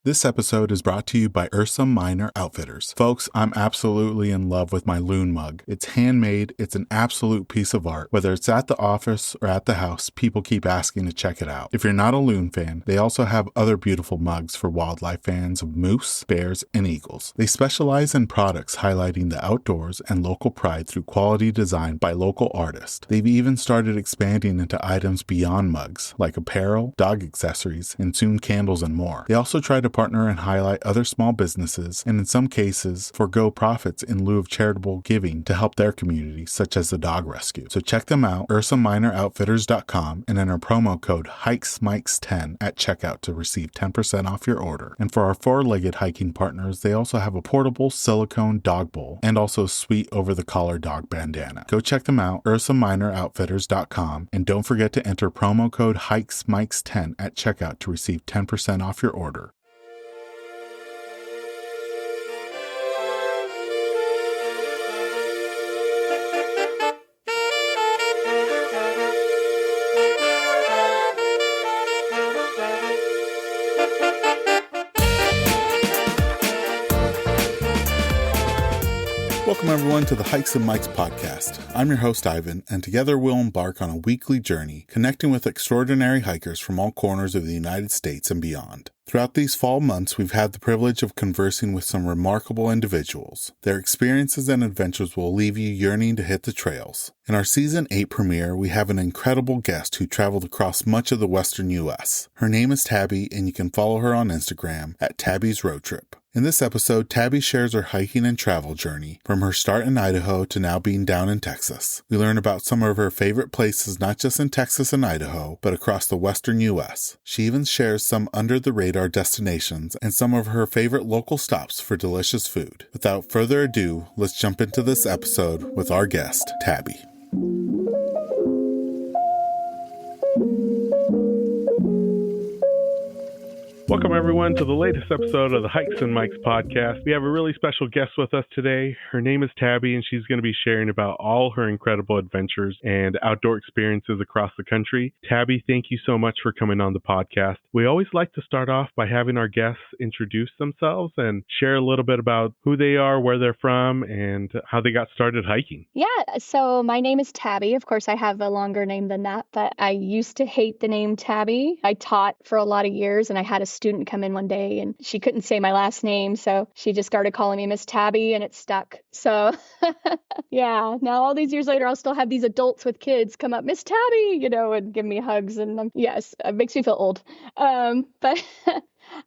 This episode is brought to you by Ursa Minor Outfitters. Folks, I'm absolutely in love with my loon mug. It's handmade, it's an absolute piece of art. Whether it's at the office or at the house, people keep asking to check it out. If you're not a loon fan, they also have other beautiful mugs for wildlife fans of moose, bears, and eagles. They specialize in products highlighting the outdoors and local pride through quality design by local artists. They've even started expanding into items beyond mugs, like apparel, dog accessories, and soon candles and more. They also try to partner and highlight other small businesses, and in some cases, forego profits in lieu of charitable giving to help their community, such as the dog rescue. So check them out, UrsaMinorOutfitters.com, and enter promo code HikesMikes10 at checkout to receive 10% off your order. And for our four-legged hiking partners, they also have a portable silicone dog bowl and also a sweet over-the-collar dog bandana. Go check them out, UrsaMinorOutfitters.com, and don't forget to enter promo code HikesMikes10 at checkout to receive 10% off your order. Welcome everyone to the Hikes and Mikes podcast. I'm your host Ivan, and together we'll embark on a weekly journey connecting with extraordinary hikers from all corners of the United States and beyond. Throughout these fall months, we've had the privilege of conversing with some remarkable individuals. Their experiences and adventures will leave you yearning to hit the trails. In our Season 8 premiere, we have an incredible guest who traveled across much of the western U.S. Her name is Tabby, and you can follow her on Instagram at Tabby's Road Trip. In this episode, Tabby shares her hiking and travel journey, from her start in Idaho to now being down in Texas. We learn about some of her favorite places not just in Texas and Idaho, but across the western U.S. She even shares some under-the-radar destinations and some of her favorite local stops for delicious food. Without further ado, let's jump into this episode with our guest, Tabby. Welcome, everyone, to the latest episode of the Hikes and Mikes podcast. We have a really special guest with us today. Her name is Tabby, and she's going to be sharing about all her incredible adventures and outdoor experiences across the country. Tabby, thank you so much for coming on the podcast. We always like to start off by having our guests introduce themselves and share a little bit about who they are, where they're from, and how they got started hiking. Yeah, so my name is Tabby. Of course, I have a longer name than that, but I used to hate the name Tabby. I taught for a lot of years, and I had a student come in one day and she couldn't say my last name, so she just started calling me Miss Tabby, and it stuck. So yeah, now all these years later, I'll still have these adults with kids come up, Miss Tabby, and give me hugs, and yes, it makes me feel old. But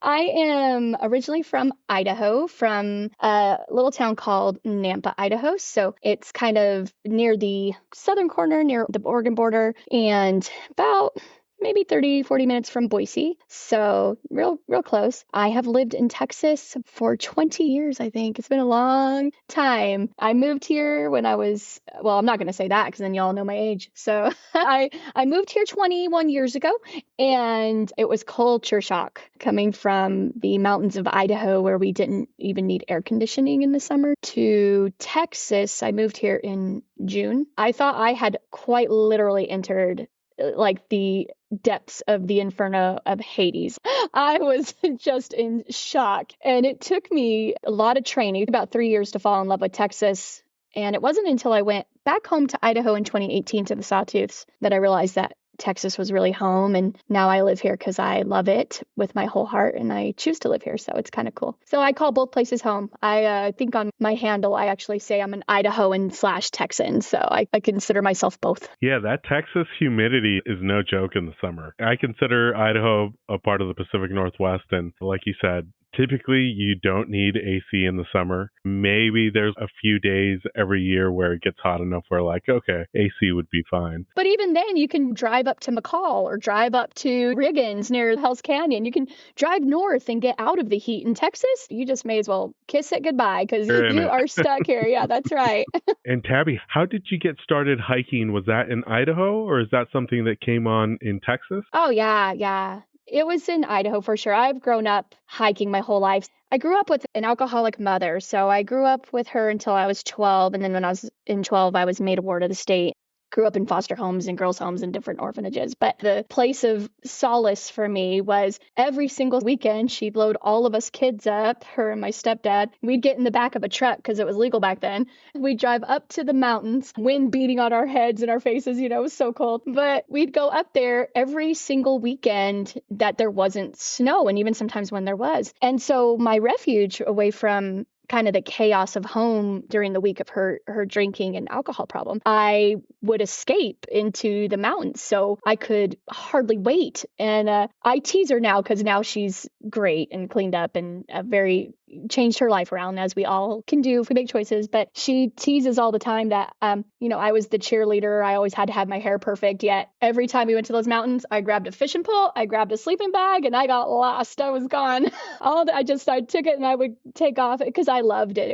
I am originally from Idaho, from a little town called Nampa, Idaho. So it's kind of near the southern corner, near the Oregon border, and about maybe 30, 40 minutes from Boise. So real close. I have lived in Texas for 20 years, I think. It's been a long time. I moved here when I was, well, I'm not going to say that because then y'all know my age. So I moved here 21 years ago, and it was culture shock coming from the mountains of Idaho where we didn't even need air conditioning in the summer to Texas. I moved here in June. I thought I had quite literally entered like the depths of the inferno of Hades. I was just in shock. And it took me a lot of training, about 3 years to fall in love with Texas. And it wasn't until I went back home to Idaho in 2018 to the Sawtooths that I realized that Texas was really home. And now I live here because I love it with my whole heart, and I choose to live here. So it's kind of cool. So I call both places home. I think on my handle, I actually say I'm an Idahoan/Texan. So I consider myself both. Yeah, that Texas humidity is no joke in the summer. I consider Idaho a part of the Pacific Northwest. And like you said, typically, you don't need AC in the summer. Maybe there's a few days every year where it gets hot enough where like, okay, AC would be fine. But even then, you can drive up to McCall or drive up to Riggins near Hell's Canyon. You can drive north and get out of the heat. In Texas, you just may as well kiss it goodbye because you are stuck here. Yeah, that's right. And Tabby, how did you get started hiking? Was that in Idaho, or is that something that came on in Texas? Oh, yeah. It was in Idaho for sure. I've grown up hiking my whole life. I grew up with an alcoholic mother, so I grew up with her until I was 12, and then when I was in 12, I was made a ward of the state. grew up in foster homes and girls' homes and different orphanages. But the place of solace for me was every single weekend, she'd load all of us kids up, her and my stepdad. We'd get in the back of a truck because it was legal back then. We'd drive up to the mountains, wind beating on our heads and our faces, it was so cold. But we'd go up there every single weekend that there wasn't snow, and even sometimes when there was. And so my refuge away from kind of the chaos of home during the week of her drinking and alcohol problem, I would escape into the mountains. So I could hardly wait. And I tease her now because now she's great and cleaned up and very changed her life around, as we all can do if we make choices. But she teases all the time that, I was the cheerleader. I always had to have my hair perfect. Yet every time we went to those mountains, I grabbed a fishing pole, I grabbed a sleeping bag, and I got lost. I was gone. I took it and I would take off because I loved it.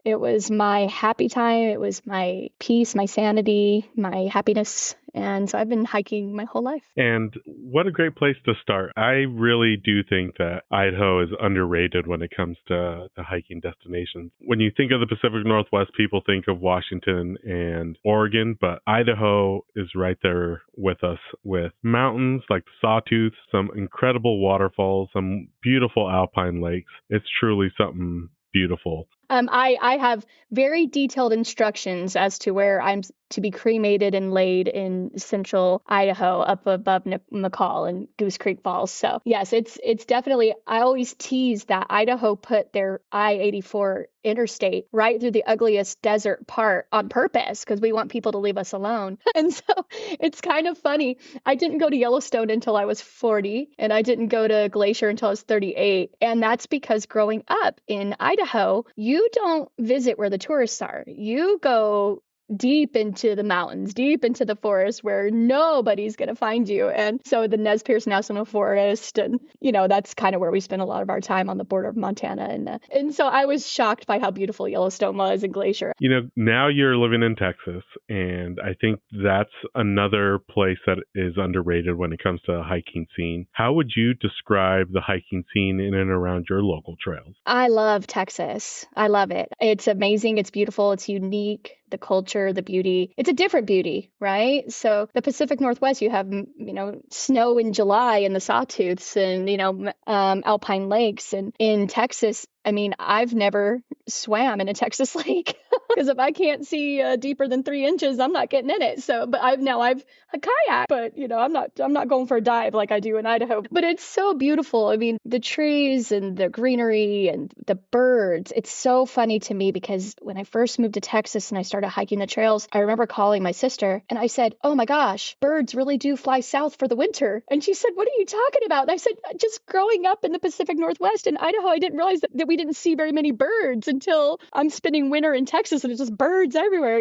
It was my happy time. It was my peace, my sanity, my happiness. And so I've been hiking my whole life. And what a great place to start. I really do think that Idaho is underrated when it comes to hiking destinations. When you think of the Pacific Northwest, people think of Washington and Oregon, but Idaho is right there with us, with mountains like the Sawtooth, some incredible waterfalls, some beautiful alpine lakes. It's truly something beautiful. I have very detailed instructions as to where I'm to be cremated and laid in central Idaho, up above McCall and Goose Creek Falls. So yes, it's definitely, I always tease that Idaho put their I-84 interstate right through the ugliest desert part on purpose because we want people to leave us alone. And so it's kind of funny. I didn't go to Yellowstone until I was 40, and I didn't go to Glacier until I was 38. And that's because growing up in Idaho, you don't visit where the tourists are. You go deep into the mountains, deep into the forest where nobody's going to find you. And so the Nez Perce National Forest, and, that's kind of where we spend a lot of our time on the border of Montana. And so I was shocked by how beautiful Yellowstone was and Glacier. Now you're living in Texas, and I think that's another place that is underrated when it comes to the hiking scene. How would you describe the hiking scene in and around your local trails? I love Texas. I love it. It's amazing. It's beautiful. It's unique. The culture, the beauty. It's a different beauty, right? So the Pacific Northwest, you have, snow in July in the Sawtooths and, alpine lakes. And in Texas, I've never swam in a Texas lake because if I can't see deeper than 3 inches, I'm not getting in it. So, but I've a kayak, but I'm not going for a dive like I do in Idaho. But it's so beautiful. The trees and the greenery and the birds. It's so funny to me because when I first moved to Texas and I started hiking the trails, I remember calling my sister and I said, "Oh my gosh, birds really do fly south for the winter." And she said, "What are you talking about?" And I said, "Just growing up in the Pacific Northwest in Idaho, I didn't realize that we didn't see very many birds until I'm spending winter in Texas and it's just birds everywhere,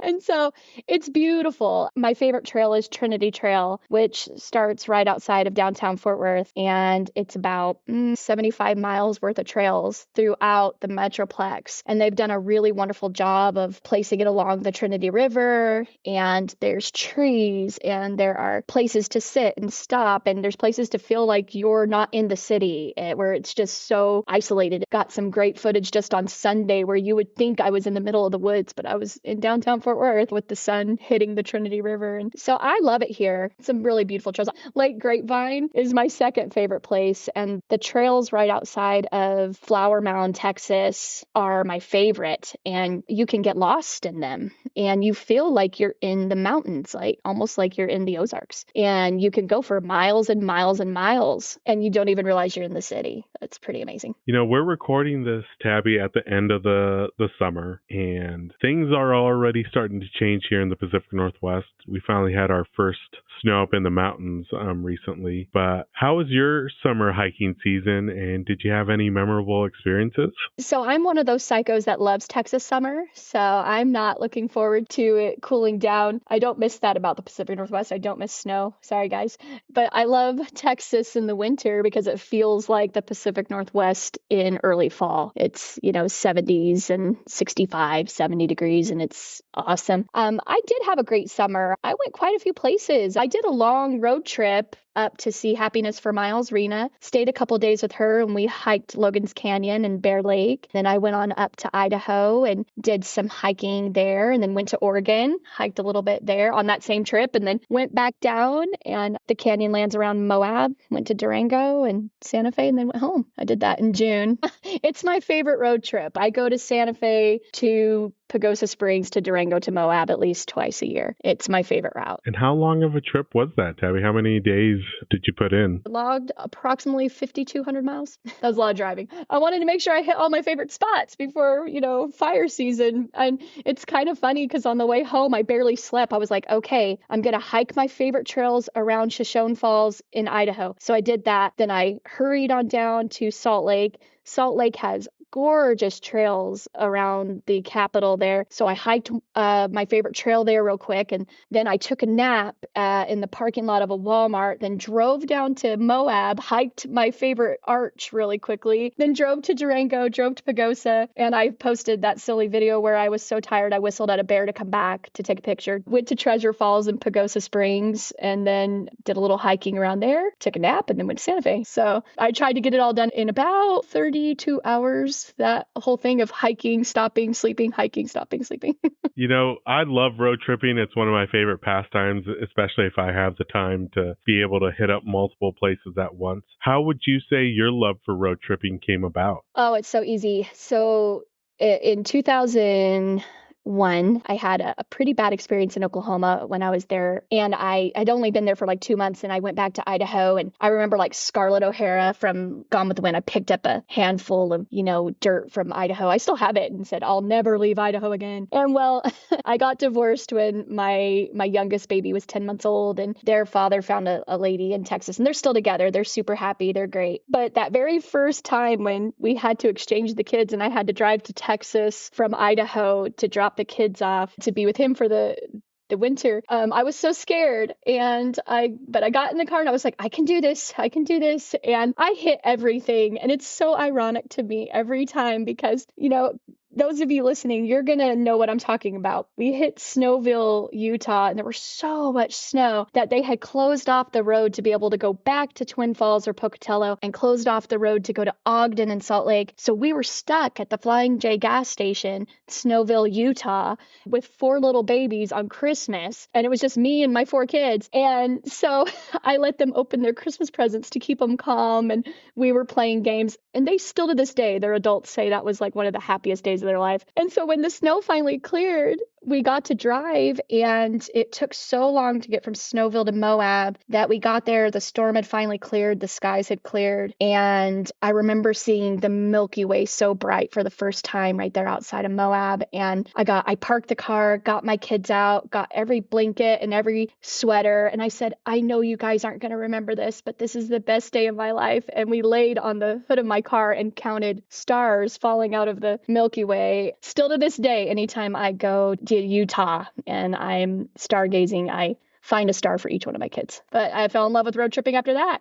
And so it's beautiful. My favorite trail is Trinity Trail, which starts right outside of downtown Fort Worth. And it's about 75 miles worth of trails throughout the Metroplex. And they've done a really wonderful job of placing it along the Trinity River. And there's trees and there are places to sit and stop. And there's places to feel like you're not in the city where it's just so isolated. Got some great footage just on Sunday where you would think I was in the middle of the woods, but I was in downtown Fort Worth with the sun hitting the Trinity River. And so I love it here. Some really beautiful trails. Lake Grapevine is my second favorite place. And the trails right outside of Flower Mound, Texas are my favorite. And you can get lost in them. And you feel like you're in the mountains, almost like you're in the Ozarks. And you can go for miles and miles and miles. And you don't even realize you're in the city. It's pretty amazing. We're recording this, Tabby, at the end of the summer, and things are already starting to change here in the Pacific Northwest. We finally had our first snow up in the mountains recently. But how was your summer hiking season, and did you have any memorable experiences? So I'm one of those psychos that loves Texas summer, so I'm not looking forward to it cooling down. I don't miss that about the Pacific Northwest. I don't miss snow. Sorry, guys. But I love Texas in the winter because it feels like the Pacific Northwest in early fall. It's, 70s and 65, 70 degrees, and it's awesome. I did have a great summer. I went quite a few places. I did a long road trip up to see Happiness for Miles, Rena, stayed a couple days with her, and we hiked Logan's Canyon and Bear Lake. Then I went on up to Idaho and did some hiking there, and then went to Oregon, hiked a little bit there on that same trip, and then went back down and the Canyonlands around Moab, went to Durango and Santa Fe, and then went home. I did that in June. It's my favorite road trip. I go to Santa Fe to Pagosa Springs to Durango to Moab at least twice a year. It's my favorite route. And how long of a trip was that, Tabby? How many days did you put in? Logged approximately 5,200 miles. That was a lot of driving. I wanted to make sure I hit all my favorite spots before, fire season. And it's kind of funny because on the way home, I barely slept. I was like, okay, I'm going to hike my favorite trails around Shoshone Falls in Idaho. So I did that. Then I hurried on down to Salt Lake. Salt Lake has gorgeous trails around the capital there. So I hiked my favorite trail there real quick. And then I took a nap in the parking lot of a Walmart, then drove down to Moab, hiked my favorite arch really quickly, then drove to Durango, drove to Pagosa. And I posted that silly video where I was so tired, I whistled at a bear to come back to take a picture. Went to Treasure Falls and Pagosa Springs, and then did a little hiking around there, took a nap, and then went to Santa Fe. So I tried to get it all done in about 32 hours. That whole thing of hiking, stopping, sleeping, hiking, stopping, sleeping. I love road tripping. It's one of my favorite pastimes, especially if I have the time to be able to hit up multiple places at once. How would you say your love for road tripping came about? Oh, it's so easy. So in 2001, I had a pretty bad experience in Oklahoma when I was there. And I'd only been there for like 2 months, and I went back to Idaho. And I remember like Scarlett O'Hara from Gone with the Wind. I picked up a handful of, dirt from Idaho. I still have it and said, I'll never leave Idaho again. And well, I got divorced when my youngest baby was 10 months old, and their father found a lady in Texas, and they're still together. They're super happy. They're great. But that very first time when we had to exchange the kids and I had to drive to Texas from Idaho to drop the kids off to be with him for the winter, I was so scared, but I got in the car and I was like, I can do this, and I hit everything. And it's so ironic to me every time because those of you listening, you're going to know what I'm talking about. We hit Snowville, Utah, and there was so much snow that they had closed off the road to be able to go back to Twin Falls or Pocatello, and closed off the road to go to Ogden and Salt Lake. So we were stuck at the Flying J gas station, Snowville, Utah, with 4 little babies on Christmas. And it was just me and my 4 kids. And so I let them open their Christmas presents to keep them calm. And we were playing games. And they still to this day, their adults say that was like one of the happiest days of their life. And so when the snow finally cleared, we got to drive, and it took so long to get from Snowville to Moab that we got there. The storm had finally cleared. The skies had cleared. And I remember seeing the Milky Way so bright for the first time right there outside of Moab. And I parked the car, got my kids out, got every blanket and every sweater. And I said, I know you guys aren't going to remember this, but this is the best day of my life. And we laid on the hood of my car and counted stars falling out of the Milky Way. Still to this day, anytime I go to Utah and I'm stargazing, I find a star for each one of my kids. But I fell in love with road tripping after that.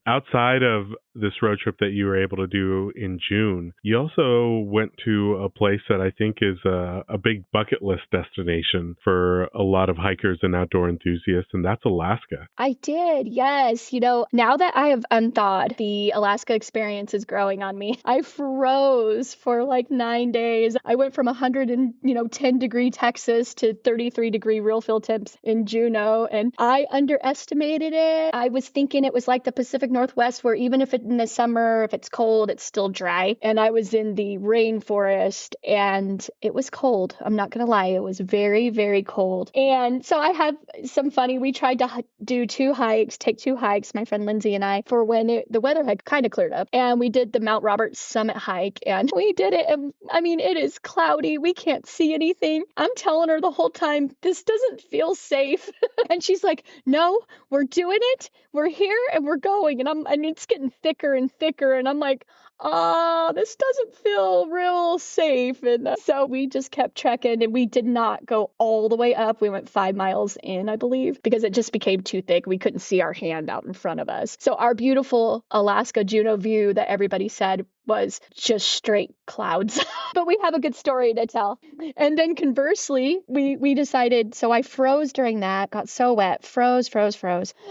Outside of this road trip that you were able to do in June, you also went to a place that I think is a big bucket list destination for a lot of hikers and outdoor enthusiasts, and that's Alaska. I did, yes. Now that I have unthawed, the Alaska experience is growing on me. I froze for like 9 days. I went from 110-degree Texas to 33-degree real feel temps in Juneau, and I underestimated it. I was thinking it was like the Pacific Northwest, where even if in the summer, if it's cold, it's still dry. And I was in the rainforest, and it was cold. I'm not going to lie. It was very, very cold. And so I had some funny. We tried to take 2 hikes, my friend Lindsay and I, for when the weather had kind of cleared up. And we did the Mount Roberts Summit hike, and we did it. And it is cloudy. We can't see anything. I'm telling her the whole time, this doesn't feel safe. And she's like, no, we're doing it. We're here and we're going. And it's getting thicker and thicker. And I'm like, this doesn't feel real safe. And so we just kept trekking, and we did not go all the way up. We went 5 miles in, I believe, because it just became too thick. We couldn't see our hand out in front of us. So our beautiful Alaska Juneau view that everybody said was just straight clouds, but we have a good story to tell. And then conversely, we decided, so I froze during that, got so wet, froze.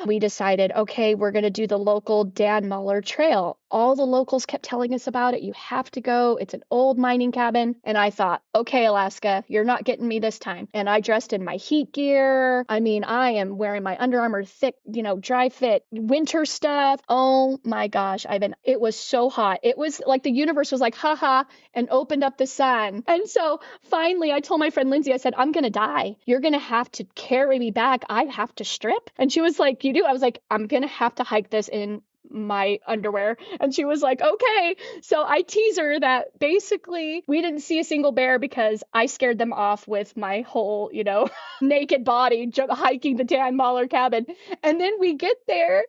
We decided, okay, we're going to do the local Dan Muller Trail. All the locals kept telling us about it. You have to go. It's an old mining cabin. And I thought, okay, Alaska, you're not getting me this time. And I dressed in my heat gear. I mean, I am wearing my Under Armour thick, dry fit winter stuff. Oh my gosh, it was so hot. It was like the universe was like, haha, and opened up the sun. And so finally I told my friend Lindsay, I said, I'm going to die. You're going to have to carry me back. I have to strip. And she was like, you do? I was like, I'm going to have to hike this in my underwear. And she was like, okay. So I tease her that basically we didn't see a single bear because I scared them off with my whole, naked body hiking the Dan Muller cabin. And then we get there.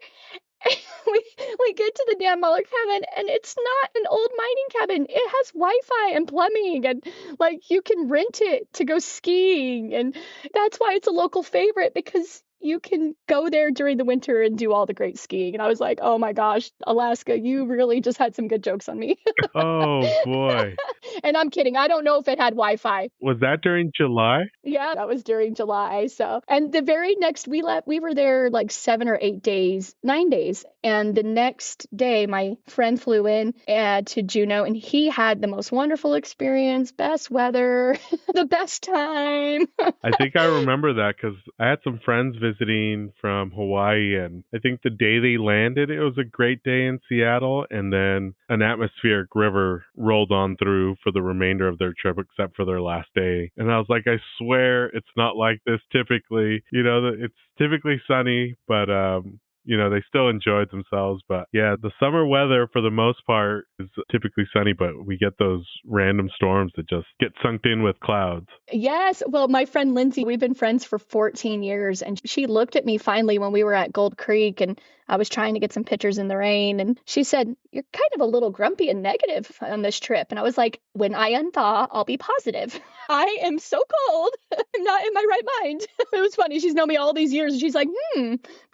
We get to the Dan Muller cabin, and it's not an old mining cabin. It has Wi-Fi and plumbing, and like you can rent it to go skiing, and that's why it's a local favorite, because you can go there during the winter and do all the great skiing. And I was like, oh my gosh, Alaska, you really just had some good jokes on me. Oh, boy. And I'm kidding. I don't know if it had Wi-Fi. Was that during July? Yeah, that was during July. So, and the very next we were there like 7 or 8 days, 9 days. And the next day, my friend flew in to Juneau, and he had the most wonderful experience, best weather, the best time. I think I remember that because I had some friends visiting from Hawaii, and I think the day they landed, it was a great day in Seattle, and then an atmospheric river rolled on through for the remainder of their trip, except for their last day. And I was like, I swear it's not like this typically. It's typically sunny, but they still enjoyed themselves. But yeah, the summer weather for the most part is typically sunny, but we get those random storms that just get sunked in with clouds. Yes. Well, my friend Lindsay, we've been friends for 14 years, and she looked at me finally when we were at Gold Creek, and I was trying to get some pictures in the rain, and she said, you're kind of a little grumpy and negative on this trip. And I was like, when I unthaw, I'll be positive. I am so cold. I'm not in my right mind. It was funny. She's known me all these years, and she's like,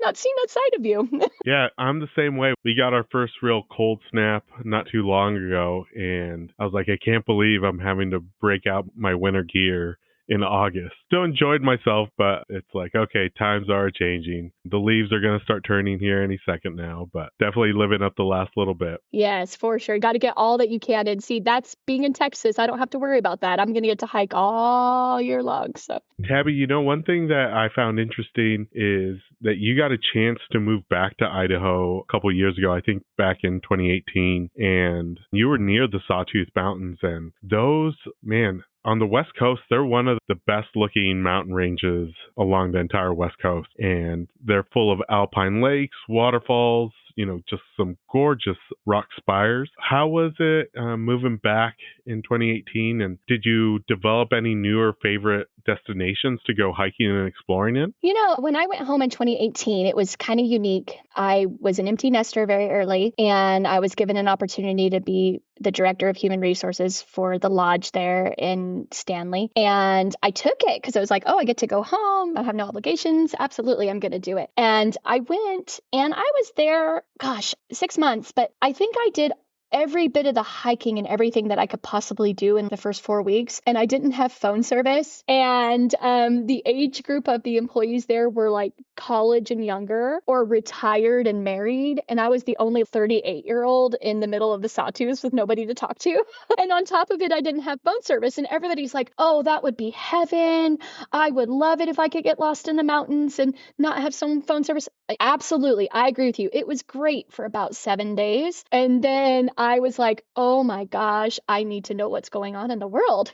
not seen that side of you. Yeah, I'm the same way. We got our first real cold snap not too long ago, and I was like, I can't believe I'm having to break out my winter gear in August. Still enjoyed myself, but it's like, okay, times are changing. The leaves are going to start turning here any second now, but definitely living up the last little bit. Yes, for sure. You got to get all that you can. And see, that's being in Texas. I don't have to worry about that. I'm going to get to hike all year long. So, Tabby, one thing that I found interesting is that you got a chance to move back to Idaho a couple years ago, I think back in 2018, and you were near the Sawtooth Mountains, and those, man, on the West Coast, they're one of the best looking mountain ranges along the entire West Coast. And they're full of alpine lakes, waterfalls, just some gorgeous rock spires. How was it moving back in 2018? And did you develop any newer favorite destinations to go hiking and exploring in? When I went home in 2018, it was kind of unique. I was an empty nester very early, and I was given an opportunity to be the director of human resources for the lodge there in Stanley. And I took it because I was like, oh, I get to go home. I have no obligations. Absolutely, I'm going to do it. And I went, and I was there, 6 months, but I think I did every bit of the hiking and everything that I could possibly do in the first 4 weeks. And I didn't have phone service. And the age group of the employees there were like college and younger or retired and married. And I was the only 38-year-old in the middle of the Sawtooths with nobody to talk to. And on top of it, I didn't have phone service. And everybody's like, oh, that would be heaven. I would love it if I could get lost in the mountains and not have some phone service. Absolutely. I agree with you. It was great for about 7 days. And then I was like, oh my gosh, I need to know what's going on in the world,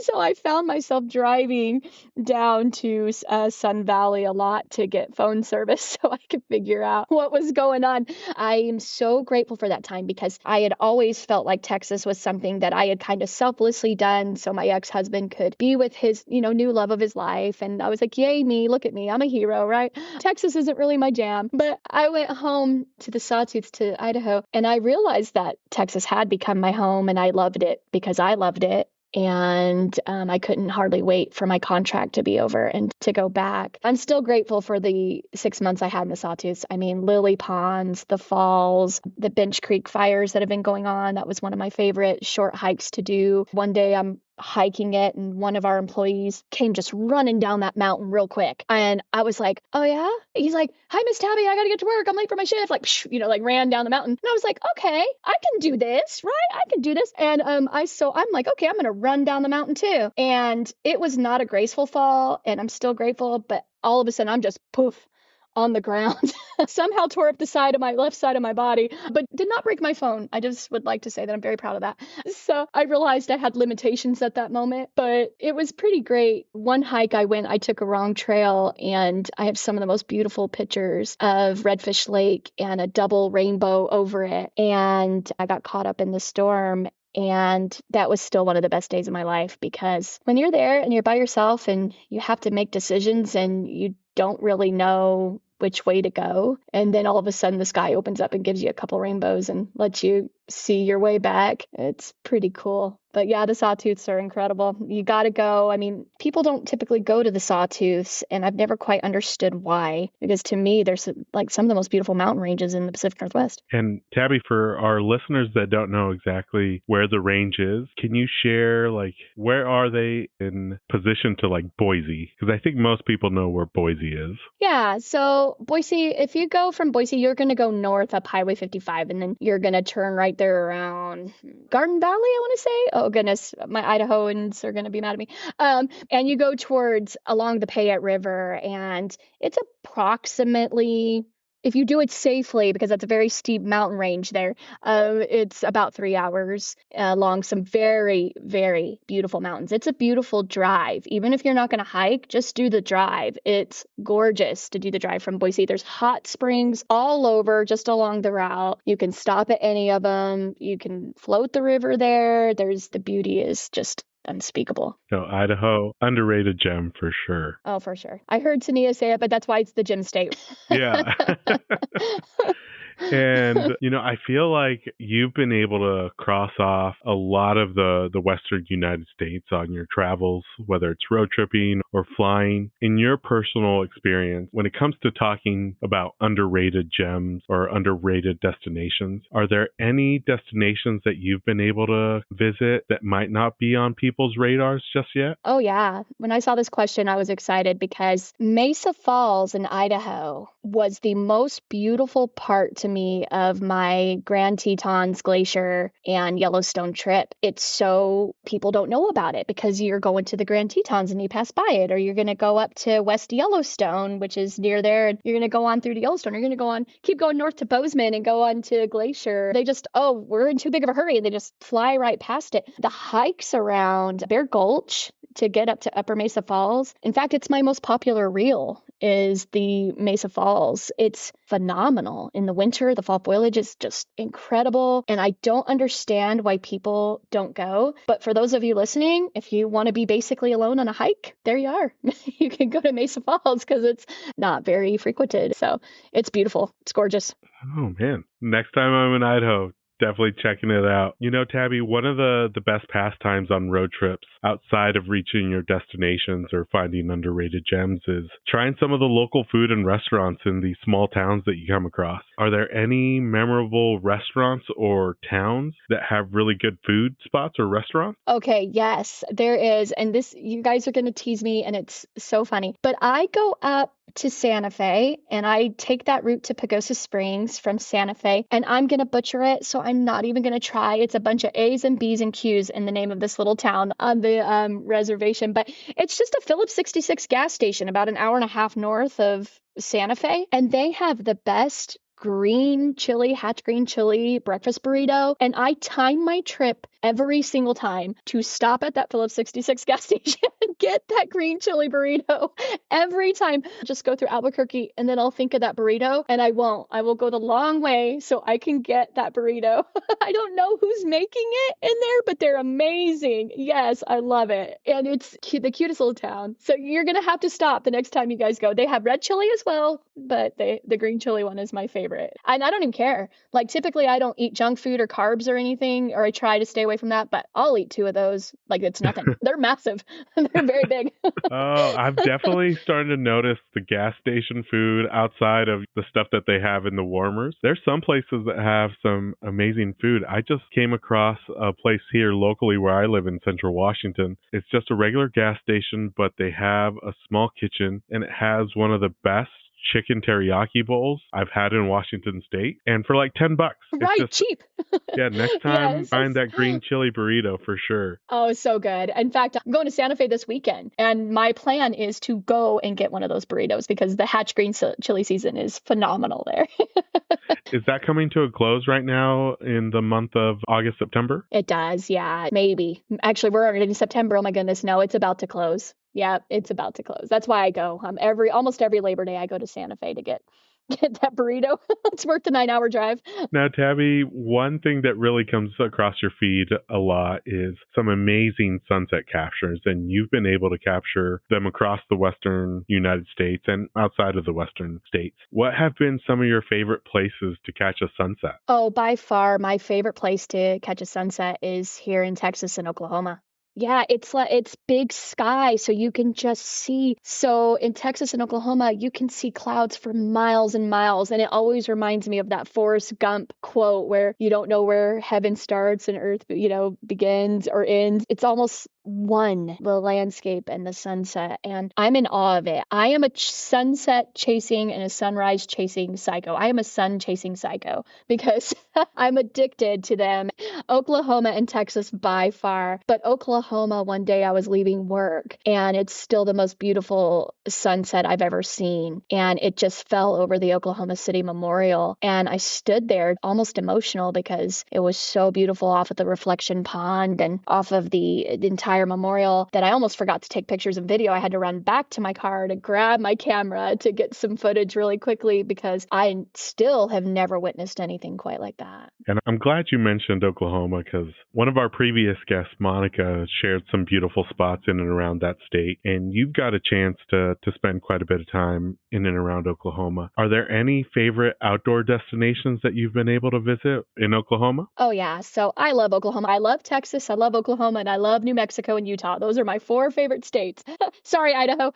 So I found myself driving down to Sun Valley a lot to get phone service so I could figure out what was going on. I am so grateful for that time because I had always felt like Texas was something that I had kind of selflessly done so my ex-husband could be with his, new love of his life. And I was like, yay, me, look at me, I'm a hero, right? Texas isn't really my jam. But I went home to the Sawtooths to Idaho, and I realized that Texas had become my home, and I loved it because I loved it. And I couldn't hardly wait for my contract to be over and to go back. I'm still grateful for the 6 months I had in the Sawtooths. I mean, lily ponds, the falls, the Bench Creek fires that have been going on. That was one of my favorite short hikes to do. One day I'm hiking it, and one of our employees came just running down that mountain real quick. And I was like, oh yeah? He's like, hi, Miss Tabby, I gotta get to work. I'm late for my shift. Like, like ran down the mountain. And I was like, okay, I can do this, right? I can do this. And I'm like, okay, I'm gonna run down the mountain too. And it was not a graceful fall, and I'm still grateful, but all of a sudden I'm just poof on the ground. Somehow tore up the left side of my body, but did not break my phone. I just would like to say that I'm very proud of that. So I realized I had limitations at that moment, but it was pretty great. One hike I took a wrong trail, and I have some of the most beautiful pictures of Redfish Lake and a double rainbow over it. And I got caught up in the storm. And that was still one of the best days of my life, because when you're there and you're by yourself and you have to make decisions and you don't really know which way to go, and then all of a sudden the sky opens up and gives you a couple rainbows and lets you see your way back. It's pretty cool. But yeah, the Sawtooths are incredible. You got to go. I mean, people don't typically go to the Sawtooths, and I've never quite understood why, because to me, there's like some of the most beautiful mountain ranges in the Pacific Northwest. And Tabby, for our listeners that don't know exactly where the range is, can you share, like, where are they in position to, like, Boise? Because I think most people know where Boise is. Yeah, so Boise, if you go from Boise, you're going to go north up Highway 55, and then you're going to turn right there around Garden Valley, I want to say. Oh, goodness, my Idahoans are going to be mad at me. And you go towards along the Payette River, and it's approximately, if you do it safely, because that's a very steep mountain range there, it's about 3 hours along some very, very beautiful mountains. It's a beautiful drive. Even if you're not going to hike, just do the drive. It's gorgeous to do the drive from Boise. There's hot springs all over just along the route. You can stop at any of them. You can float the river there. The beauty is just unspeakable. So Idaho, underrated gem for sure. Oh, for sure. I heard Tania say it, but that's why it's the gem state. Yeah. And, I feel like you've been able to cross off a lot of the Western United States on your travels, whether it's road tripping or flying. In your personal experience, when it comes to talking about underrated gems or underrated destinations, are there any destinations that you've been able to visit that might not be on people's radars just yet? Oh, yeah. When I saw this question, I was excited because Mesa Falls in Idaho was the most beautiful part to me of my Grand Tetons Glacier and Yellowstone trip. It's so people don't know about it because you're going to the Grand Tetons and you pass by it, or you're going to go up to West Yellowstone, which is near there. And you're going to go on through to Yellowstone. You're going to keep going north to Bozeman and go on to Glacier. They just, we're in too big of a hurry, and they just fly right past it. The hikes around Bear Gulch to get up to Upper Mesa Falls. In fact, it's my most popular reel is the Mesa Falls. It's phenomenal. In the winter, the fall foliage is just incredible. And I don't understand why people don't go. But for those of you listening, if you want to be basically alone on a hike, there you are. You can go to Mesa Falls because it's not very frequented. So it's beautiful. It's gorgeous. Oh, man. Next time I'm in Idaho, definitely checking it out. Tabby, one of the best pastimes on road trips outside of reaching your destinations or finding underrated gems is trying some of the local food and restaurants in the small towns that you come across. Are there any memorable restaurants or towns that have really good food spots or restaurants? Okay, yes, there is. And this, you guys are going to tease me, and it's so funny. But I go up to Santa Fe, and I take that route to Pagosa Springs from Santa Fe, and I'm going to butcher it, so I'm not even going to try. It's a bunch of A's and B's and Q's in the name of this little town on the reservation, but it's just a Phillips 66 gas station about an hour and a half north of Santa Fe, and they have the best hatch green chili breakfast burrito. And I time my trip every single time to stop at that Phillips 66 gas station and get that green chili burrito every time. Just go through Albuquerque and then I'll think of that burrito and I won't. I will go the long way so I can get that burrito. I don't know who's making it in there, but they're amazing. Yes, I love it. And it's the cutest little town. So you're going to have to stop the next time you guys go. They have red chili as well, but the green chili one is my favorite. And I don't even care. Like typically I don't eat junk food or carbs or anything, or I try to stay away from that, but I'll eat 2 of those like it's nothing. They're massive. They're very big. Oh, I've definitely started to notice the gas station food outside of the stuff that they have in the warmers. There's some places that have some amazing food. I just came across a place here locally where I live in Central Washington. It's just a regular gas station, but they have a small kitchen and it has one of the best chicken teriyaki bowls I've had in Washington State, and for like $10. Right, It's just cheap. yeah. Next time, Yes. find that green chili burrito for sure. Oh, so good. In fact, I'm going to Santa Fe this weekend, and my plan is to go and get one of those burritos because the Hatch green chili season is phenomenal there. Is that coming to a close right now in the month of August, September? It does, yeah, maybe. Actually, we're already in September. Oh my goodness, no, it's about to close. Yeah, it's about to close. That's why I go. Almost every Labor Day I go to Santa Fe to get that burrito. It's worth the 9-hour drive. Now, Tabby, one thing that really comes across your feed a lot is some amazing sunset captures, and you've been able to capture them across the western United States and outside of the western states. What have been some of your favorite places to catch a sunset? Oh, by far, my favorite place to catch a sunset is here in Texas and Oklahoma. Yeah, it's big sky, so you can just see. So in Texas and Oklahoma, you can see clouds for miles and miles. And it always reminds me of that Forrest Gump quote where you don't know where heaven starts and earth, begins or ends. It's almost one, the landscape and the sunset. And I'm in awe of it. I am a sunset chasing and a sunrise chasing psycho. I am a sun chasing psycho because I'm addicted to them. Oklahoma and Texas by far, but Oklahoma, one day I was leaving work and it's still the most beautiful sunset I've ever seen. And it just fell over the Oklahoma City Memorial. And I stood there almost emotional because it was so beautiful off of the reflection pond and off of the entire memorial that I almost forgot to take pictures and video. I had to run back to my car to grab my camera to get some footage really quickly because I still have never witnessed anything quite like that. And I'm glad you mentioned Oklahoma because one of our previous guests, Monica, shared some beautiful spots in and around that state. And you've got a chance to spend quite a bit of time in and around Oklahoma. Are there any favorite outdoor destinations that you've been able to visit in Oklahoma? Oh, yeah. So I love Oklahoma. I love Texas. I love Oklahoma. And I love New Mexico and Utah. Those are my 4 favorite states. Sorry, Idaho.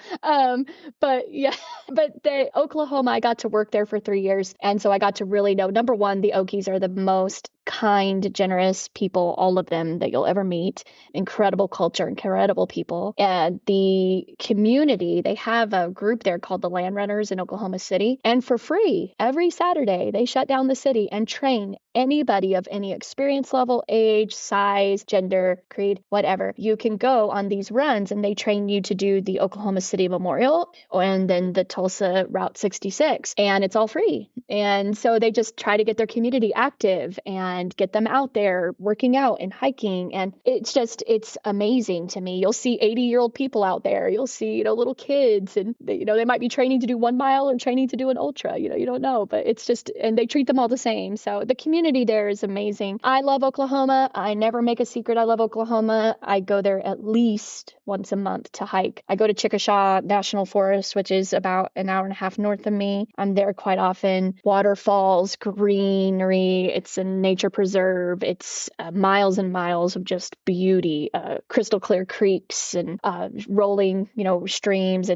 But yeah, but Oklahoma, I got to work there for 3 years. And so I got to really know, number one, the Okies are the most kind, generous people, all of them that you'll ever meet. Incredible culture, incredible people. And the community, they have a group there called the Land Runners in Oklahoma City. And for free, every Saturday, they shut down the city and train anybody of any experience level, age, size, gender, creed, whatever. You can go on these runs and they train you to do the Oklahoma City Memorial and then the Tulsa Route 66. And it's all free. And so they just try to get their community active and get them out there working out and hiking. And it's amazing to me. You'll see 80-year-old people out there. You'll see, little kids and, they might be training to do 1 mile or training to do an ultra, you don't know, but it's just, and they treat them all the same. So the community there is amazing. I love Oklahoma. I never make a secret. I love Oklahoma. I go there at least once a month to hike. I go to Chickasha National Forest, which is about an hour and a half north of me. I'm there quite often. Waterfalls, greenery. It's a nature preserve. It's miles and miles of just beauty, crystal clear creeks and rolling, streams.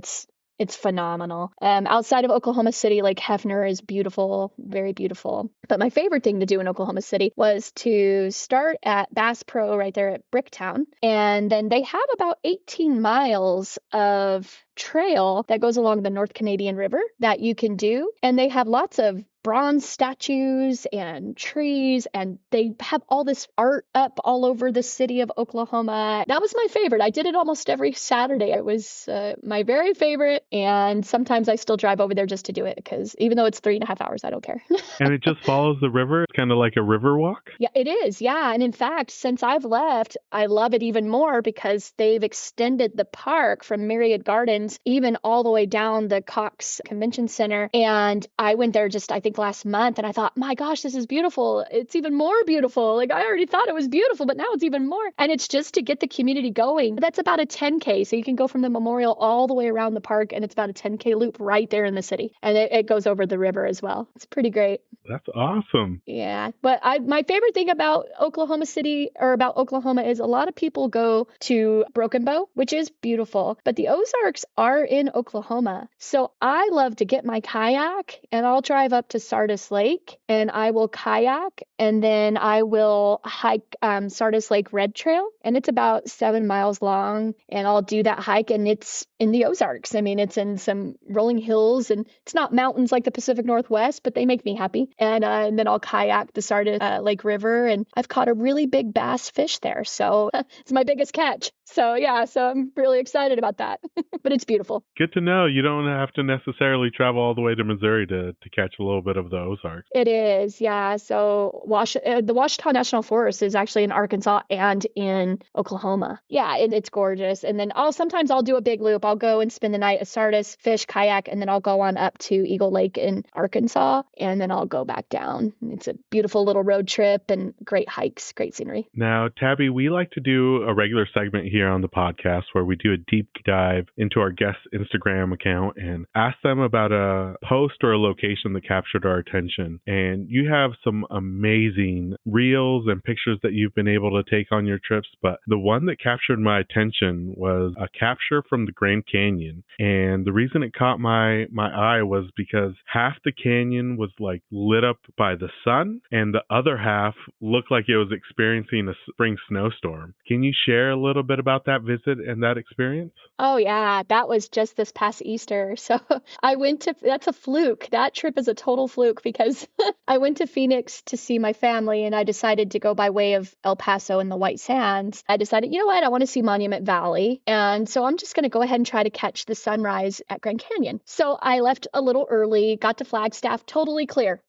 It's phenomenal. Outside of Oklahoma City, Lake Hefner is beautiful, very beautiful. But my favorite thing to do in Oklahoma City was to start at Bass Pro right there at Bricktown. And then they have about 18 miles of trail that goes along the North Canadian River that you can do. And they have lots of bronze statues and trees, and they have all this art up all over the city of Oklahoma. That was my favorite. I did it almost every Saturday. It was my very favorite, and sometimes I still drive over there just to do it, because even though it's 3.5 hours, I don't care. And it just follows the river? It's kind of like a river walk? Yeah, it is. Yeah. And in fact, since I've left, I love it even more because they've extended the park from Myriad Gardens even all the way down the Cox Convention Center. And I went there just, I think, last month, and I thought, my gosh, this is beautiful. It's even more beautiful. Like, I already thought it was beautiful, but now it's even more. And it's just to get the community going. That's about a 10K. So you can go from the memorial all the way around the park, and it's about a 10K loop right there in the city. And it goes over the river as well. It's pretty great. That's awesome. Yeah. But my favorite thing about Oklahoma City, or about Oklahoma, is a lot of people go to Broken Bow, which is beautiful, but the Ozarks are in Oklahoma. So I love to get my kayak, and I'll drive up to Sardis Lake, and I will kayak, and then I will hike Sardis Lake Red Trail, and it's about 7 miles long, and I'll do that hike, and it's in the Ozarks. I mean, it's in some rolling hills, and it's not mountains like the Pacific Northwest, but they make me happy. And then I'll kayak the Sardis Lake River, and I've caught a really big bass fish there. So it's my biggest catch. So yeah, so I'm really excited about that. But it's beautiful. Good to know. You don't have to necessarily travel all the way to Missouri to catch a little bit of the Ozarks. It is, yeah. So the Ouachita National Forest is actually in Arkansas and in Oklahoma. Yeah, it's gorgeous. And then sometimes I'll do a big loop. I'll go and spend the night at Sardis, fish, kayak, and then I'll go on up to Eagle Lake in Arkansas, and then I'll go back down. It's a beautiful little road trip and great hikes, great scenery. Now, Tabby, we like to do a regular segment here on the podcast where we do a deep dive into our guest's Instagram account and ask them about a post or a location that captured our attention. And you have some amazing reels and pictures that you've been able to take on your trips, but the one that captured my attention was a capture from the Grand Canyon. And the reason it caught my eye was because half the canyon was like lit up by the sun, and the other half looked like it was experiencing a spring snowstorm. Can you share a little bit about that visit and that experience? Oh yeah, that was just this past Easter. So that's a fluke. That trip is a total fluke because I went to Phoenix to see my family, and I decided to go by way of El Paso and the White Sands. I decided, you know what, I want to see Monument Valley. And so I'm just going to go ahead and try to catch the sunrise at Grand Canyon. So I left a little early, got to Flagstaff, totally clear,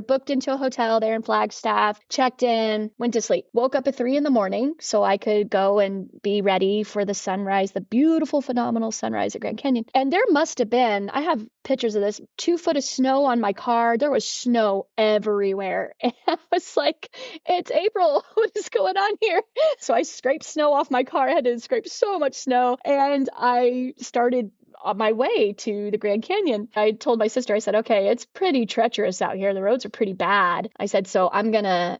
booked into a hotel there in Flagstaff, checked in, went to sleep, woke up at 3 a.m. so I could go and be ready for the sunrise, the beautiful, phenomenal sunrise at Grand Canyon. And there must have been, I have pictures of this, 2 foot of snow on my car. There was snow everywhere. And I was like, it's April. What is going on here? So I scraped snow off my car. I had to scrape so much snow. And I started on my way to the Grand Canyon. I told my sister, I said, okay, it's pretty treacherous out here. The roads are pretty bad. I said, so I'm going to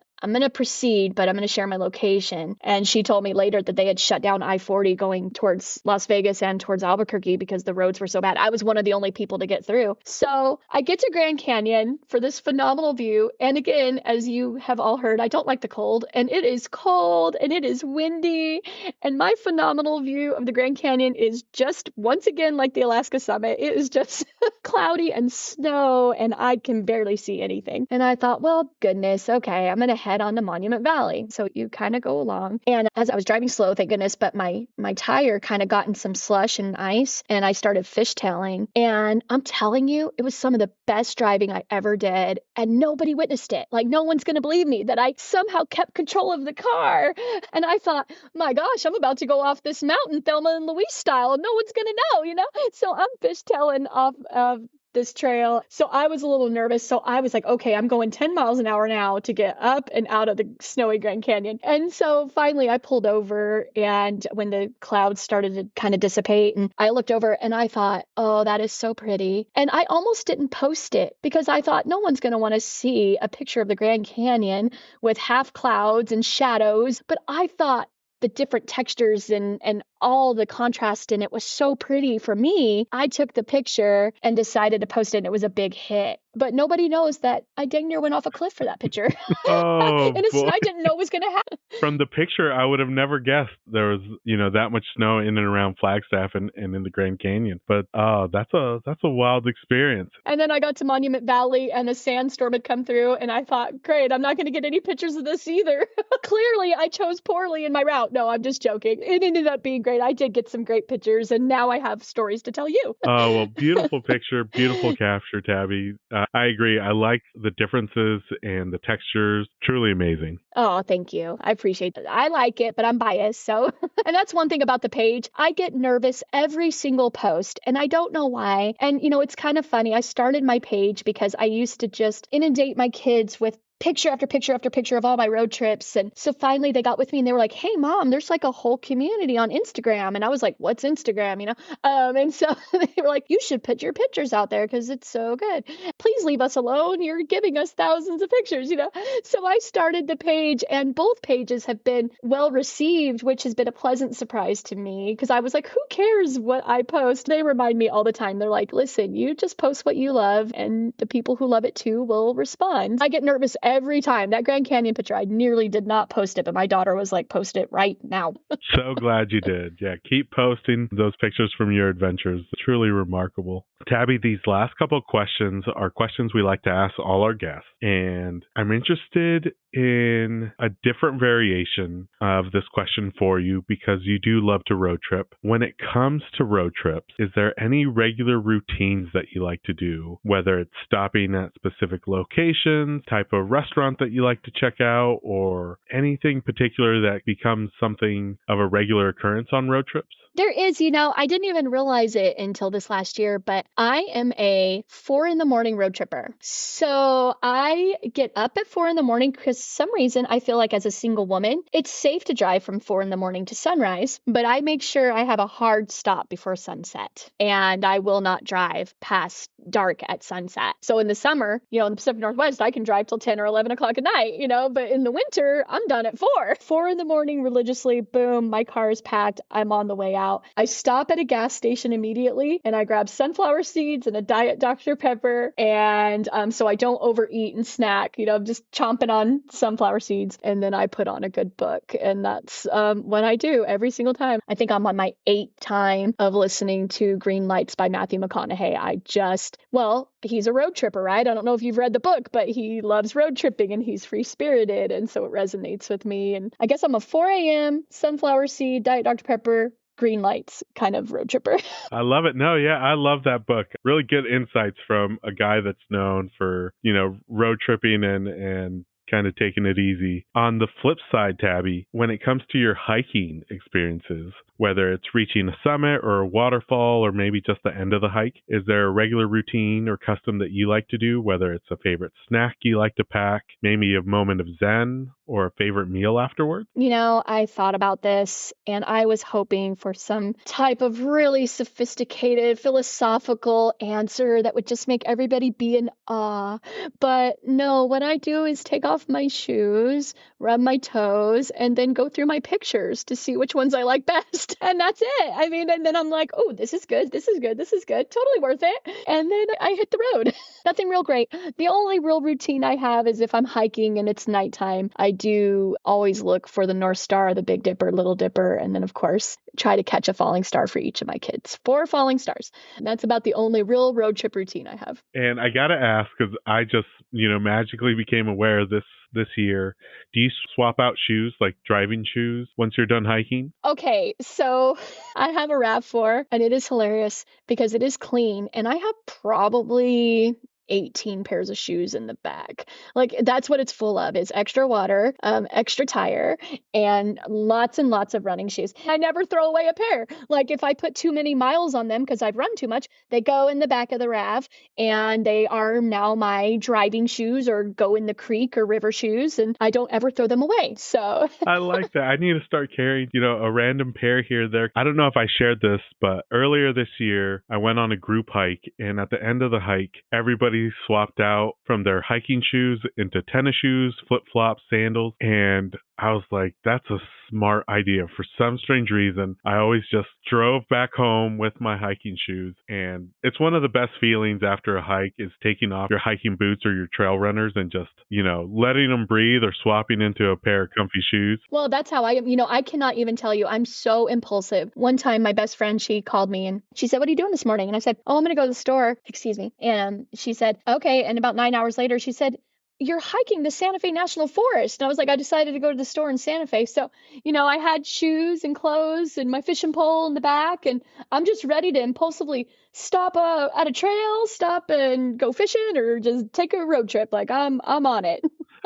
proceed, but I'm going to share my location. And she told me later that they had shut down I-40 going towards Las Vegas and towards Albuquerque because the roads were so bad. I was one of the only people to get through. So I get to Grand Canyon for this phenomenal view. And again, as you have all heard, I don't like the cold, and it is cold and it is windy. And my phenomenal view of the Grand Canyon is just, once again, like the Alaska summit, it is just cloudy and snow, and I can barely see anything. And I thought, well, goodness, okay, I'm going to head on to Monument Valley. So you kind of go along. And as I was driving slow, thank goodness, but my tire kind of got in some slush and ice, and I started fishtailing. And I'm telling you, it was some of the best driving I ever did. And nobody witnessed it. Like, no one's going to believe me that I somehow kept control of the car. And I thought, my gosh, I'm about to go off this mountain, Thelma and Louise style, and no one's going to know, you know? So I'm fishtailing off of this trail. So I was a little nervous. So I was like, okay, I'm going 10 miles an hour now to get up and out of the snowy Grand Canyon. And so finally I pulled over, and when the clouds started to kind of dissipate, and I looked over and I thought, oh, that is so pretty. And I almost didn't post it because I thought no one's going to want to see a picture of the Grand Canyon with half clouds and shadows. But I thought the different textures and all the contrast in it was so pretty for me. I took the picture and decided to post it, and it was a big hit. But nobody knows that I dang near went off a cliff for that picture. Oh, and I didn't know it was going to happen. From the picture, I would have never guessed there was, that much snow in and around Flagstaff and in the Grand Canyon. But that's a wild experience. And then I got to Monument Valley and a sandstorm had come through and I thought, great, I'm not going to get any pictures of this either. Clearly, I chose poorly in my route. No, I'm just joking. It ended up being great. I did get some great pictures and now I have stories to tell you. Oh, well, beautiful picture, beautiful capture, Tabby. I agree. I like the differences and the textures. Truly amazing. Oh, thank you. I appreciate it. I like it, but I'm biased. So, and that's one thing about the page. I get nervous every single post and I don't know why. And, it's kind of funny. I started my page because I used to just inundate my kids with picture after picture after picture of all my road trips. And so finally they got with me and they were like, hey, Mom, there's like a whole community on Instagram. And I was like, what's Instagram? And so they were like, you should put your pictures out there because it's so good. Please leave us alone. You're giving us thousands of pictures, So I started the page and both pages have been well received, which has been a pleasant surprise to me because I was like, who cares what I post? They remind me all the time. They're like, listen, you just post what you love and the people who love it too will respond. I get nervous every time. That Grand Canyon picture, I nearly did not post it, but my daughter was like, post it right now. So glad you did. Yeah, keep posting those pictures from your adventures. Truly remarkable. Tabby, these last couple of questions are questions we like to ask all our guests. And I'm interested in a different variation of this question for you because you do love to road trip. When it comes to road trips, is there any regular routines that you like to do, whether it's stopping at specific locations, type of restaurant that you like to check out, or anything particular that becomes something of a regular occurrence on road trips? There is, I didn't even realize it until this last year, but I am a 4 a.m. road tripper. So I get up at 4 a.m. because some reason I feel like as a single woman, it's safe to drive from 4 a.m. to sunrise, but I make sure I have a hard stop before sunset and I will not drive past dark at sunset. So in the summer, in the Pacific Northwest, I can drive till 10 or 11 o'clock at night, but in the winter, I'm done at 4. 4 a.m. religiously, boom, my car is packed. I'm on the way out. I stop at a gas station immediately and I grab sunflower seeds and a Diet Dr. Pepper. And so I don't overeat and snack, I'm just chomping on sunflower seeds. And then I put on a good book. And that's what I do every single time. I think I'm on my 8th time of listening to Green Lights by Matthew McConaughey. He's a road tripper, right? I don't know if you've read the book, but he loves road tripping and he's free-spirited. And so it resonates with me. And I guess I'm a 4 a.m. sunflower seed, Diet Dr. Pepper, Green Lights kind of road tripper. I love it. No, yeah, I love that book. Really good insights from a guy that's known for, road tripping and kind of taking it easy. On the flip side, Tabby, when it comes to your hiking experiences, whether it's reaching a summit or a waterfall or maybe just the end of the hike, is there a regular routine or custom that you like to do, whether it's a favorite snack you like to pack, maybe a moment of zen or a favorite meal afterward? I thought about this and I was hoping for some type of really sophisticated philosophical answer that would just make everybody be in awe. But no, what I do is take off my shoes, rub my toes, and then go through my pictures to see which ones I like best. And that's it. And then I'm like, oh, this is good. This is good. This is good. Totally worth it. And then I hit the road. Nothing real great. The only real routine I have is if I'm hiking and it's nighttime, I do always look for the North Star, the Big Dipper, Little Dipper, and then, of course, try to catch a falling star for each of my kids. 4 falling stars. And that's about the only real road trip routine I have. And I got to ask, because I just, magically became aware of this year. Do you swap out shoes, like driving shoes, once you're done hiking? Okay, so I have a RAV4 and it is hilarious because it is clean and I have probably 18 pairs of shoes in the bag. Like that's what it's full of is extra water, extra tire, and lots of running shoes. I never throw away a pair. Like if I put too many miles on them because I've run too much, they go in the back of the RAV and they are now my driving shoes or go in the creek or river shoes and I don't ever throw them away. So I like that. I need to start carrying, a random pair here or there. I don't know if I shared this, but earlier this year, I went on a group hike and at the end of the hike, everybody swapped out from their hiking shoes into tennis shoes, flip-flops, sandals, and I was like, that's a smart idea. For some strange reason, I always just drove back home with my hiking shoes. And it's one of the best feelings after a hike is taking off your hiking boots or your trail runners and just, letting them breathe or swapping into a pair of comfy shoes. Well, that's how I am. I cannot even tell you. I'm so impulsive. One time, my best friend, she called me and she said, "What are you doing this morning?" And I said, "Oh, I'm going to go to the store." Excuse me. And she said, "Okay." And about 9 hours later, she said, "You're hiking the Santa Fe National Forest." And I was like, "I decided to go to the store in Santa Fe." So, I had shoes and clothes and my fishing pole in the back. And I'm just ready to impulsively stop at a trail, stop and go fishing, or just take a road trip. Like I'm on it.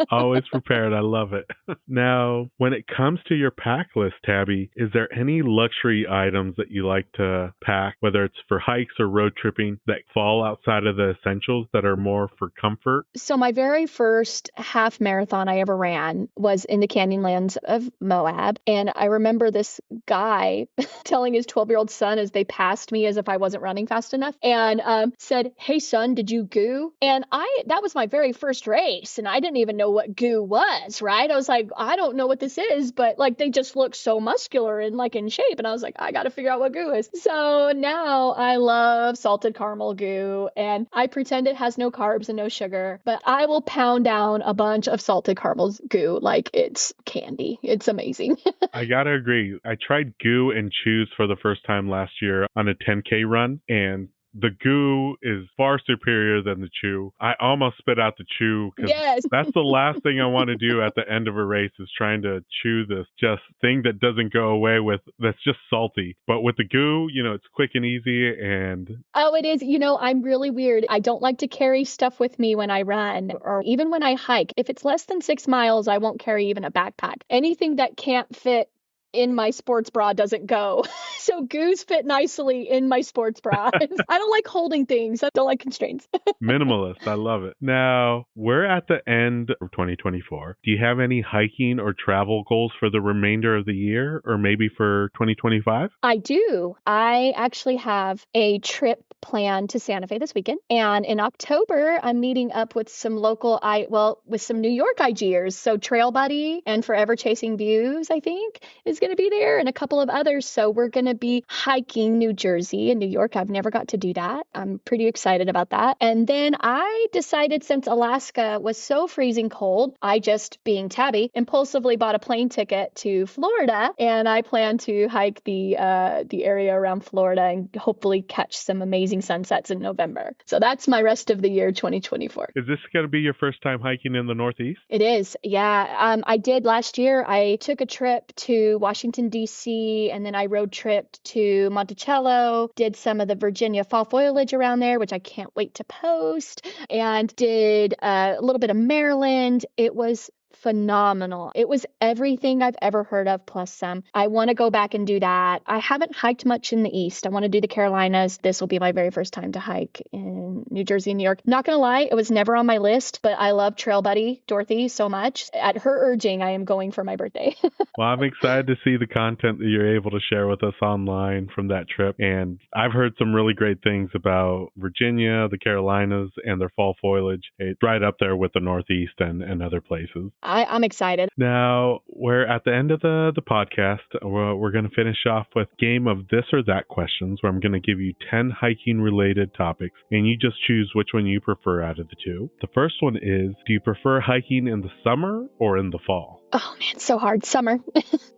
Always prepared. I love it. Now, when it comes to your pack list, Tabby, is there any luxury items that you like to pack, whether it's for hikes or road tripping, that fall outside of the essentials that are more for comfort? So my very first half marathon I ever ran was in the Canyonlands of Moab. And I remember this guy telling his 12-year-old son as they passed me as if I wasn't running fast enough and said, "Hey, son, did you goo?" And that was my very first race. And I didn't even know what goo was, right? I was like, I don't know what this is, but like they just look so muscular and like in shape. And I was like, I got to figure out what goo is. So now I love salted caramel goo and I pretend it has no carbs and no sugar, but I will pound down a bunch of salted caramel goo like it's candy. It's amazing. I gotta agree. I tried goo and chews for the first time last year on a 10K run, and the goo is far superior than the chew. I almost spit out the chew because Yes. that's the last thing I want to do at the end of a race is trying to chew this just thing that doesn't go away that's just salty. But with the goo, it's quick and easy and... Oh, it is. I'm really weird. I don't like to carry stuff with me when I run or even when I hike. If it's less than 6 miles, I won't carry even a backpack. Anything that can't fit in my sports bra doesn't go. So goos fit nicely in my sports bra. I don't like holding things. I don't like constraints. Minimalist. I love it. Now, we're at the end of 2024. Do you have any hiking or travel goals for the remainder of the year or maybe for 2025? I do. I actually have a trip planned to Santa Fe this weekend. And in October, I'm meeting up with some with some New York IGers. So Trail Buddy and Forever Chasing Views, I think, is going to be there and a couple of others. So we're going to be hiking New Jersey and New York. I've never got to do that. I'm pretty excited about that. And then I decided, since Alaska was so freezing cold, I just, being Tabby, impulsively bought a plane ticket to Florida. And I plan to hike the area around Florida and hopefully catch some amazing sunsets in November. So that's my rest of the year 2024. Is this going to be your first time hiking in the Northeast? It is. Yeah. I did last year. I took a trip to Washington, D.C., and then I road tripped to Monticello, did some of the Virginia fall foliage around there, which I can't wait to post, and did a little bit of Maryland. It was phenomenal. It was everything I've ever heard of plus some. I want to go back and do that. I haven't hiked much in the East. I want to do the Carolinas. This will be my very first time to hike in New Jersey and New York. Not going to lie, it was never on my list, but I love Trail Buddy Dorothy so much. At her urging, I am going for my birthday. Well, I'm excited to see the content that you're able to share with us online from that trip. And I've heard some really great things about Virginia, the Carolinas, and their fall foliage. It's right up there with the Northeast and other places. I'm excited. Now, we're at the end of the podcast. We're going to finish off with game of this or that questions, where I'm going to give you 10 hiking-related topics, and you just choose which one you prefer out of the two. The first one is, do you prefer hiking in the summer or in the fall? Oh, man, so hard. Summer.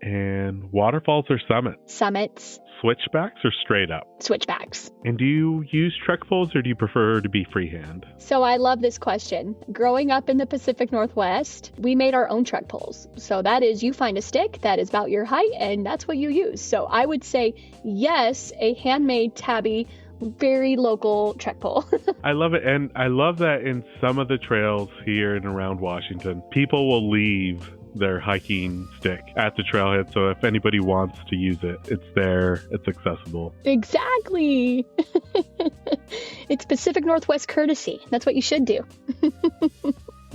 And waterfalls or summits? Summits. Switchbacks or straight up? Switchbacks. And do you use trek poles or do you prefer to be freehand? So I love this question. Growing up in the Pacific Northwest, we made our own trek poles. So that is, you find a stick that is about your height and that's what you use. So I would say yes, a handmade Tabby, very local trek pole. I love it. And I love that in some of the trails here and around Washington, people will leave their hiking stick at the trailhead. So if anybody wants to use it, it's there, it's accessible. Exactly. It's Pacific Northwest courtesy. That's what you should do.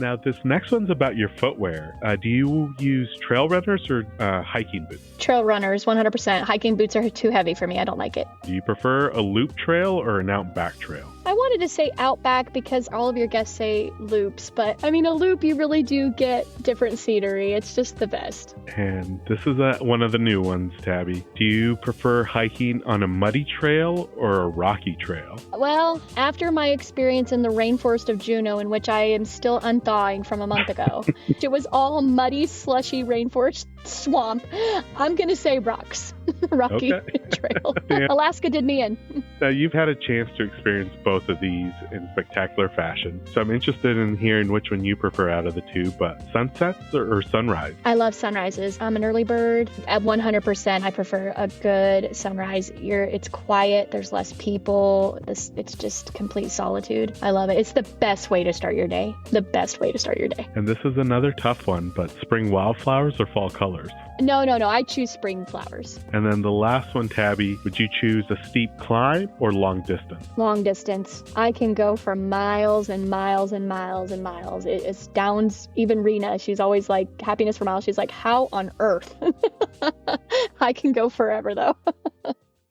Now, this next one's about your footwear. Do you use trail runners or hiking boots? Trail runners, 100%. Hiking boots are too heavy for me. I don't like it. Do you prefer a loop trail or an out-and-back trail? I wanted to say outback because all of your guests say loops, but I mean, a loop, you really do get different scenery. It's just the best. And this is one of the new ones, Tabby. Do you prefer hiking on a muddy trail or a rocky trail? Well, after my experience in the rainforest of Juneau, in which I am still unthawing from a month ago, it was all muddy, slushy rainforest swamp. I'm going to say rocks. Rocky trail. Yeah. Alaska did me in. Now, you've had a chance to experience both of these in spectacular fashion, so I'm interested in hearing which one you prefer out of the two, but sunsets or sunrise? I love sunrises. I'm an early bird. At 100%, I prefer a good sunrise. It's quiet. There's less people. It's just complete solitude. I love it. It's the best way to start your day. The best way to start your day. And this is another tough one, but spring wildflowers or fall colors? No. I choose spring flowers. And then the last one, Tabby, would you choose a steep climb or long distance? Long distance. I can go for miles and miles and miles and miles. It astounds even Rena. She's always like, happiness for miles. She's like, how on earth? I can go forever, though.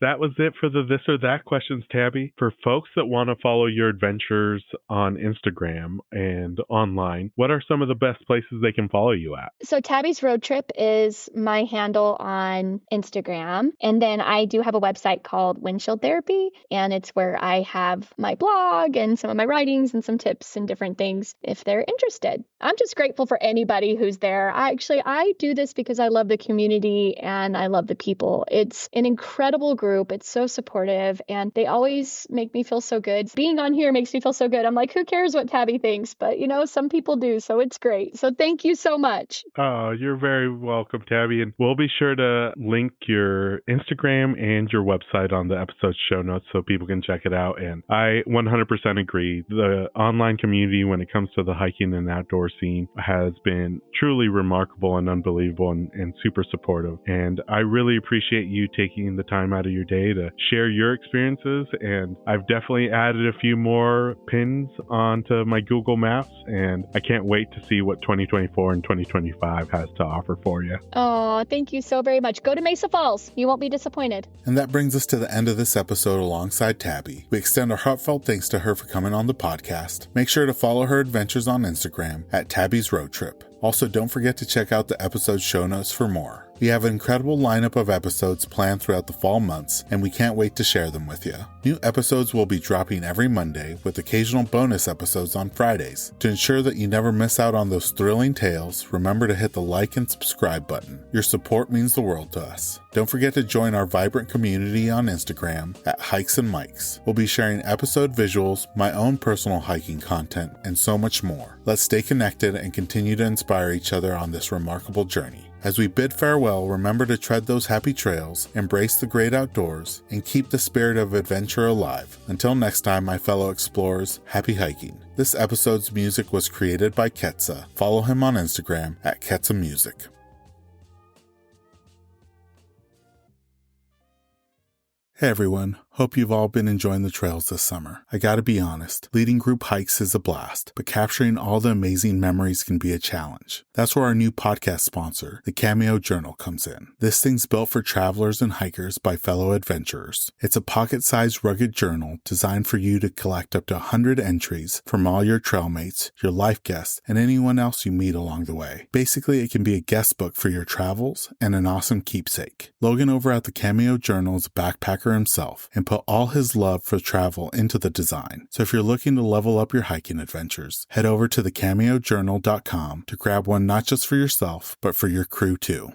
That was it for the This or That questions, Tabby. For folks that want to follow your adventures on Instagram and online, what are some of the best places they can follow you at? So Tabby's Road Trip is my handle on Instagram. And then I do have a website called Windshield Therapy. And it's where I have my blog and some of my writings and some tips and different things if they're interested. I'm just grateful for anybody who's there. I do this because I love the community and I love the people. It's an incredible group. It's so supportive and they always make me feel so good. Being on here makes me feel so good. I'm like, who cares what Tabby thinks? But some people do. So it's great. So thank you so much. Oh, you're very welcome, Tabby. And we'll be sure to link your Instagram and your website on the episode show notes so people can check it out. And I 100% agree. The online community when it comes to the hiking and outdoor scene has been truly remarkable and unbelievable and super supportive. And I really appreciate you taking the time out of your day to share your experiences, and I've definitely added a few more pins onto my Google Maps, and I can't wait to see what 2024 and 2025 has to offer for you. Oh, thank you so very much. Go to Mesa Falls. You won't be disappointed. And that brings us to the end of this episode alongside Tabby. We extend our heartfelt thanks to her for coming on the podcast. Make sure to follow her adventures on Instagram at Tabby's Road Trip. Also, don't forget to check out the episode show notes for more. We have an incredible lineup of episodes planned throughout the fall months, and we can't wait to share them with you. New episodes will be dropping every Monday, with occasional bonus episodes on Fridays. To ensure that you never miss out on those thrilling tales, remember to hit the like and subscribe button. Your support means the world to us. Don't forget to join our vibrant community on Instagram at Hikes and Mikes. We'll be sharing episode visuals, my own personal hiking content, and so much more. Let's stay connected and continue to inspire each other on this remarkable journey. As we bid farewell, remember to tread those happy trails, embrace the great outdoors, and keep the spirit of adventure alive. Until next time, my fellow explorers, happy hiking. This episode's music was created by Ketsa. Follow him on Instagram at Ketsa Music. Hey everyone, hope you've all been enjoying the trails this summer. I gotta be honest, leading group hikes is a blast, but capturing all the amazing memories can be a challenge. That's where our new podcast sponsor, the Cameo Journal, comes in. This thing's built for travelers and hikers by fellow adventurers. It's a pocket-sized rugged journal designed for you to collect up to 100 entries from all your trailmates, your life guests, and anyone else you meet along the way. Basically, it can be a guest book for your travels and an awesome keepsake. Logan over at the Cameo Journal is a backpacker himself and put all his love for travel into the design. So if you're looking to level up your hiking adventures, head over to thecameojournal.com to grab one not just for yourself, but for your crew too.